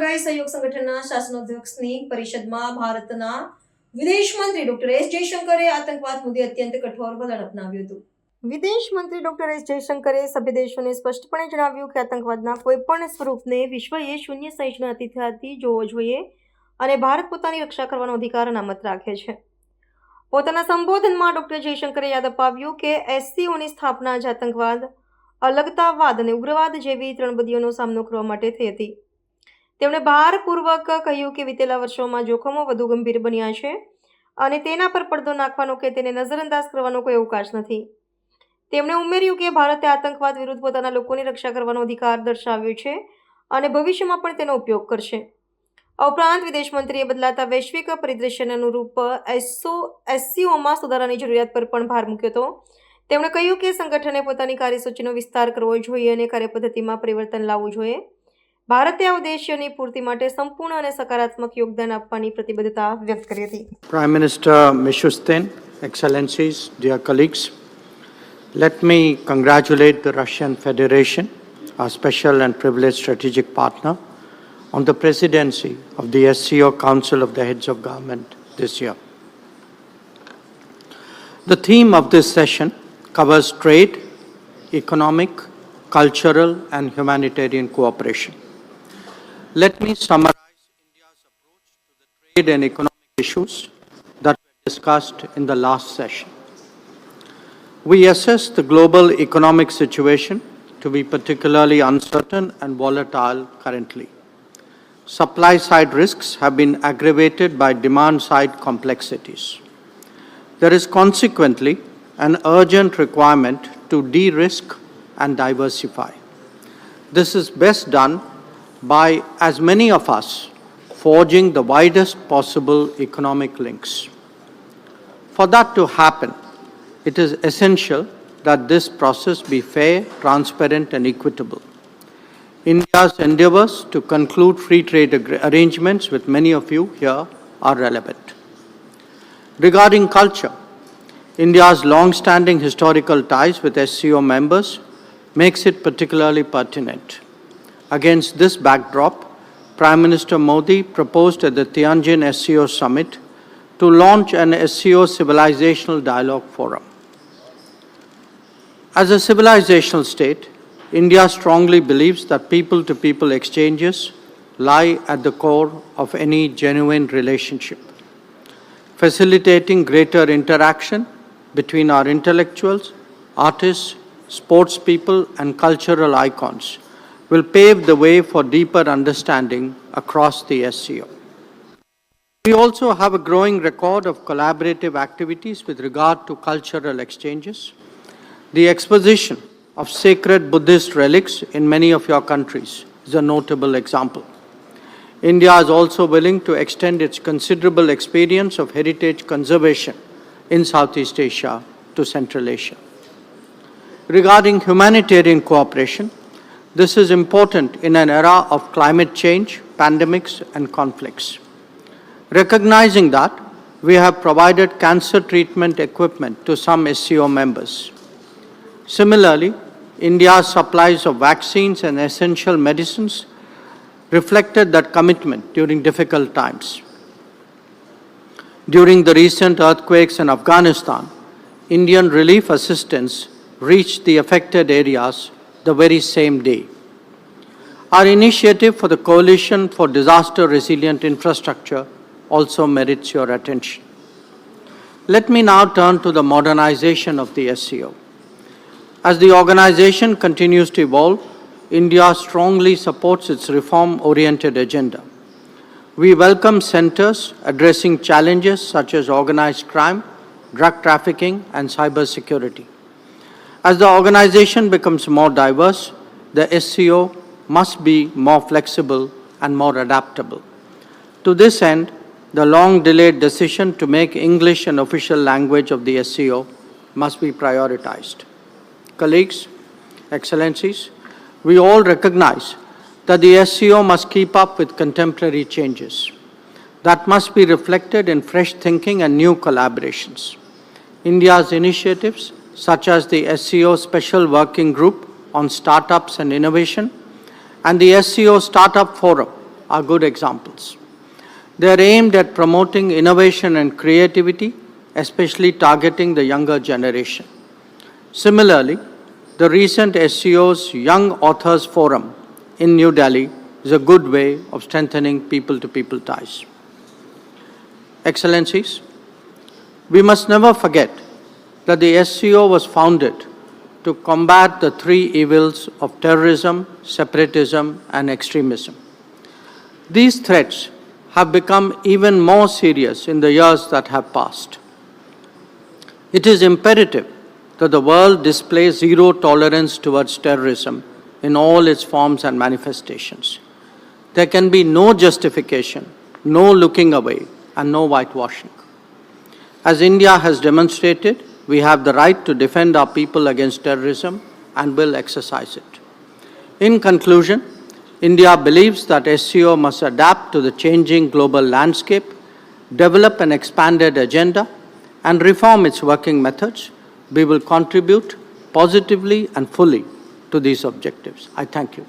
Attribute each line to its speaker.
Speaker 1: Shanghai સહયોગ સંગઠનના શાસનાધ્યક્ષની પરિષદમાં ભારતના વિદેશ મંત્રી ડોક્ટર એસ.જયશંકરે આતંકવાદ મુદ્દે અત્યંત કઠોર વલણ અપનાવ્યું હતું. વિદેશ મંત્રી ડોક્ટર એસ.જયશંકરે સભ્ય દેશોને સ્પષ્ટપણે જણાવ્યું કે આતંકવાદના કોઈપણ સ્વરૂપને વિશ્વએ શૂન્ય સહિષ્ણુતાથી જોવો જોઈએ અને ભારત પોતાની રક્ષા કરવાનો અધિકાર અનામત રાખે છે. પોતાના સંબોધનમાં ડોક્ટર જયશંકરે યાદ અપાવ્યું કે એસસીઓની સ્થાપના જ આતંકવાદ, અલગતાવાદ અને ઉગ્રવાદ જેવી ત્રણ બદીઓનો સામનો કરવા માટે થઈ હતી. તેમણે ભારપૂર્વક કહ્યું કે વિતેલા વર્ષોમાં જોખમો વધુ ગંભીર બન્યા છે અને તેના પર પડદો નાખવાનો કે તેને નજરઅંદાજ કરવાનો કોઈ અવકાશ નથી. તેમણે ઉમેર્યું કે ભારતે આતંકવાદ વિરુદ્ધ પોતાના લોકોની રક્ષા કરવાનો અધિકાર દર્શાવ્યો છે અને ભવિષ્યમાં પણ તેનો ઉપયોગ કરશે. આ ઉપરાંત વિદેશ મંત્રીએ બદલાતા વૈશ્વિક પરિદૃશ્યને અનુરૂપ એસસીઓમાં સુધારાની જરૂરિયાત પર પણ ભાર મૂક્યો હતો. તેમણે કહ્યું કે સંગઠને પોતાની કાર્યસૂચિનો વિસ્તાર કરવો જોઈએ અને કાર્યપદ્ધતિમાં પરિવર્તન લાવવું જોઈએ. ભારતે આ ઉદ્દેશ્યની પૂર્તિ માટે સંપૂર્ણ અને સકારાત્મક યોગદાન આપવાની પ્રતિબદ્ધતા વ્યક્ત કરી હતી.
Speaker 2: Prime Minister Mishustin, Excellencies, dear colleagues, let me congratulate the Russian Federation, our special and privileged strategic partner, on the presidency of the SCO Council of the Heads of Government this year. The theme of this session covers trade, economic, cultural and humanitarian cooperation. Let me summarize India's approach to the trade and economic issues that were discussed in the last session. We assess the global economic situation to be particularly uncertain and volatile currently. Supply-side risks have been aggravated by demand-side complexities. There is consequently an urgent requirement to de-risk and diversify. This is best done by as many of us forging the widest possible economic links. For that to happen, it is essential that this process be fair, transparent and equitable. India's endeavors to conclude free trade arrangements with many of you here are relevant. Regarding culture, India's long-standing historical ties with SCO members makes it particularly pertinent. Against this backdrop, Prime Minister Modi proposed at the Tianjin SCO Summit to launch an SCO Civilizational Dialogue Forum. As a civilizational state, India strongly believes that people-to-people exchanges lie at the core of any genuine relationship. Facilitating greater interaction between our intellectuals, artists, sports people and cultural icons will pave the way for deeper understanding across the SCO. We also have a growing record of collaborative activities with regard to cultural exchanges. The exposition of sacred Buddhist relics in many of your countries is a notable example. India is also willing to extend its considerable experience of heritage conservation in Southeast Asia to Central Asia. Regarding humanitarian cooperation, this is important in an era of climate change, pandemics and conflicts. Recognizing that, we have provided cancer treatment equipment to some SCO members. Similarly, India's supplies of vaccines and essential medicines reflected that commitment during difficult times. During the recent earthquakes in Afghanistan, Indian relief assistance reached the affected areas the very same day. Our initiative for the Coalition for Disaster Resilient Infrastructure also merits your attention. Let me now turn to the modernization of the SCO. As the organization continues to evolve, India strongly supports its reform-oriented agenda. We welcome centers addressing challenges such as organized crime, drug trafficking, and cybersecurity. As the organization becomes more diverse, the SCO must be more flexible and more adaptable. To this end, the long-delayed decision to make English an official language of the SCO must be prioritized. Colleagues, Excellencies, we all recognize that the SCO must keep up with contemporary changes. That must be reflected in fresh thinking and new collaborations. India's initiatives, such as the SCO Special Working Group on Startups and Innovation and the SCO Startup Forum, are good examples. They are aimed at promoting innovation and creativity, especially targeting the younger generation. Similarly, the recent SCO's Young Authors Forum in New Delhi is a good way of strengthening people-to-people ties. Excellencies, we must never forget that the SCO was founded to combat the three evils of terrorism, separatism, and extremism. These threats have become even more serious in the years that have passed. It is imperative that the world display zero tolerance towards terrorism in all its forms and manifestations. There can be no justification, no looking away, and no whitewashing. As India has demonstrated, we have the right to defend our people against terrorism and will exercise it. In conclusion, India believes that SCO must adapt to the changing global landscape, develop an expanded agenda, and reform its working methods. We will contribute positively and fully to these objectives. I thank you.